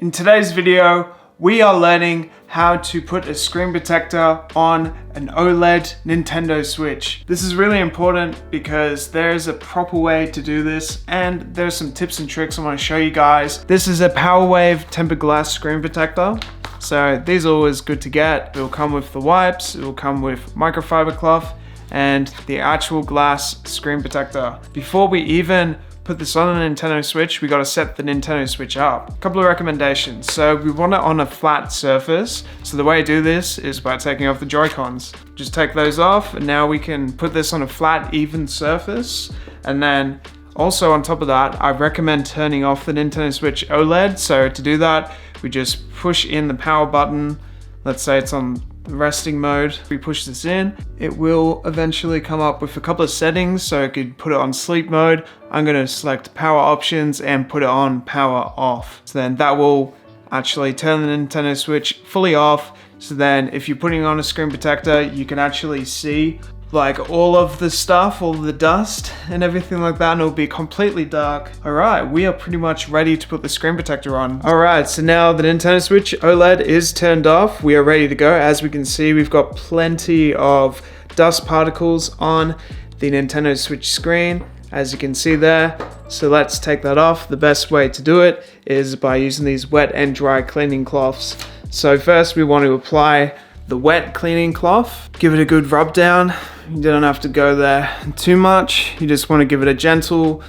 In today's video, we are learning how to put a screen protector on an OLED Nintendo Switch. This is really important because there's a proper way to do this and there's some tips and tricks I want to show you guys. This is a PowerWave tempered glass screen protector. So these are always good to get. It will come with the wipes, it will come with microfiber cloth and the actual glass screen protector. Before we even put this on a Nintendo Switch, we got to set the Nintendo Switch up. A couple of recommendations. So we want it on a flat surface. So the way to do this is by taking off the Joy-Cons. Just take those off and now we can put this on a flat, even surface. And then also on top of that, I recommend turning off the Nintendo Switch OLED. So to do that, we just push in the power button. Let's say it's on resting mode. We push this in, it will eventually come up with a couple of settings. So I could put it on sleep mode. I'm going to select power options and put it on power off. So then that will actually turn the Nintendo Switch fully off. So then if you're putting on a screen protector, you can actually see like all of the stuff, all of the dust and everything like that, and it'll be completely dark. All right, we are pretty much ready to put the screen protector on. All right, so now the Nintendo Switch OLED is turned off. We are ready to go. As we can see, we've got plenty of dust particles on the Nintendo Switch screen, as you can see there. So let's take that off. The best way to do it is by using these wet and dry cleaning cloths. So first we want to apply the wet cleaning cloth. Give it a good rub down. You don't have to go there too much. You just want to give it a gentle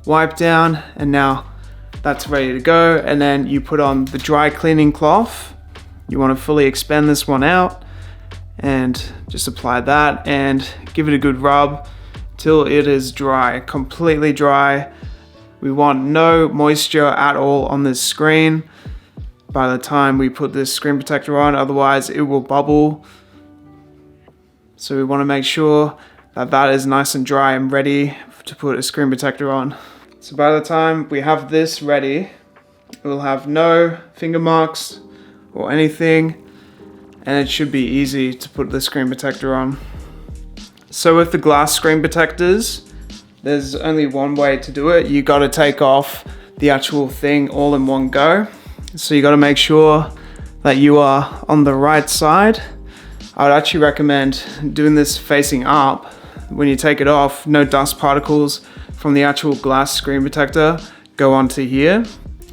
wipe down, and now that's ready to go. And then you put on the dry cleaning cloth. You want to fully expand this one out and just apply that and give it a good rub till it is dry, completely dry. We want no moisture at all on this screen by the time we put this screen protector on, otherwise it will bubble. So we want to make sure that that is nice and dry and ready to put a screen protector on. So by the time we have this ready, it will have no finger marks or anything, and it should be easy to put the screen protector on. So with the glass screen protectors, there's only one way to do it. You got to take off the actual thing all in one go. So you got to make sure that you are on the right side. I would actually recommend doing this facing up. When you take it off, no dust particles from the actual glass screen protector go onto here.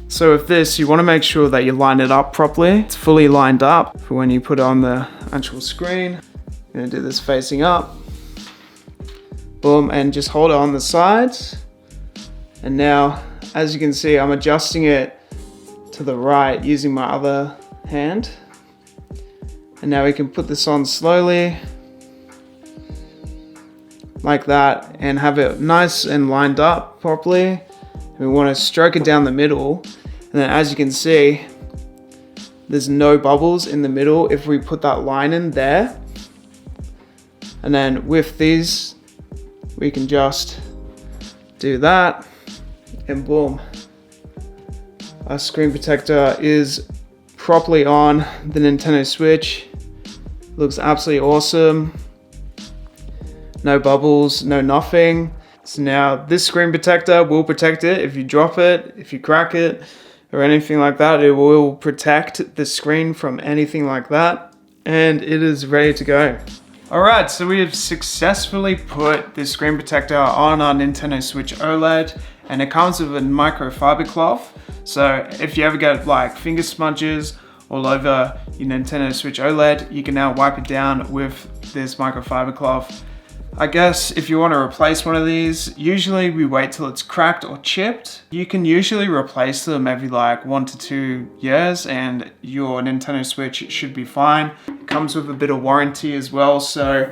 So with this, you want to make sure that you line it up properly. It's fully lined up for when you put it on the actual screen. I'm going to do this facing up. Boom, and just hold it on the sides. And now, as you can see, I'm adjusting it to the right using my other hand. And now we can put this on slowly like that and have it nice and lined up properly. And we want to stroke it down the middle, and then as you can see, there's no bubbles in the middle if we put that line in there. And then with these, we can just do that and boom, our screen protector is properly on the Nintendo Switch. Looks absolutely awesome. No bubbles, no nothing. So now this screen protector will protect it. If you drop it, if you crack it or anything like that, it will protect the screen from anything like that. And it is ready to go. All right, so we have successfully put this screen protector on our Nintendo Switch OLED, and it comes with a microfiber cloth. So if you ever get like finger smudges all over your Nintendo Switch OLED, you can now wipe it down with this microfiber cloth. I guess if you want to replace one of these, usually we wait till it's cracked or chipped. You can usually replace them every like 1 to 2 years and your Nintendo Switch should be fine. It comes with a bit of warranty as well, so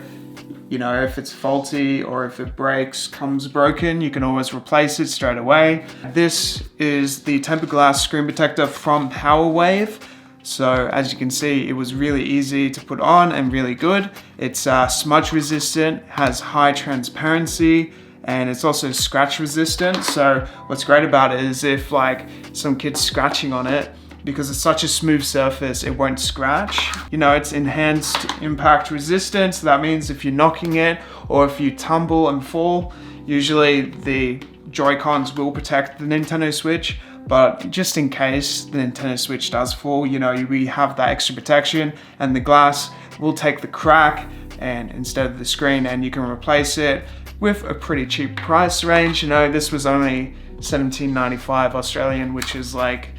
you know, if it's faulty or if it breaks, comes broken, you can always replace it straight away. This is the tempered glass screen protector from PowerWave. So as you can see, it was really easy to put on and really good. It's smudge resistant, has high transparency, and it's also scratch resistant. So what's great about it is if like some kid's scratching on it, because it's such a smooth surface, it won't scratch. You know, it's enhanced impact resistance. That means if you're knocking it or if you tumble and fall, usually the Joy-Cons will protect the Nintendo Switch, but just in case the Nintendo Switch does fall, you know, we have that extra protection, and the glass will take the crack and instead of the screen, and you can replace it with a pretty cheap price range. You know, this was only $17.95 Australian, which is like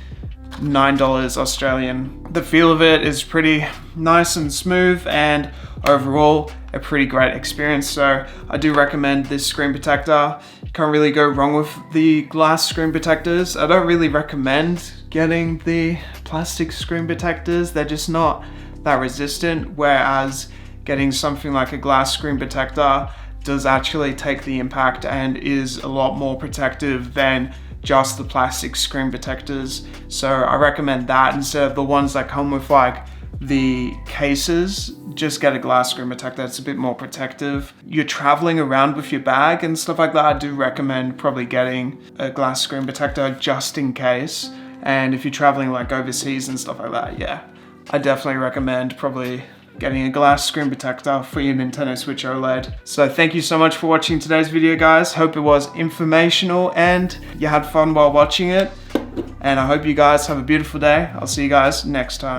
$9 Australian. The feel of it is pretty nice and smooth, and overall a pretty great experience. So I do recommend this screen protector. You can't really go wrong with the glass screen protectors. I don't really recommend getting the plastic screen protectors. They're just not that resistant, whereas getting something like a glass screen protector does actually take the impact and is a lot more protective than just the plastic screen protectors. So I recommend that instead of the ones that come with like the cases. Just get a glass screen protector, it's a bit more protective. You're traveling around with your bag and stuff like that, I do recommend probably getting a glass screen protector just in case. And if you're traveling like overseas and stuff like that, yeah, I definitely recommend probably getting a glass screen protector for your Nintendo Switch OLED. So thank you so much for watching today's video, guys. Hope it was informational and you had fun while watching it. And I hope you guys have a beautiful day. I'll see you guys next time.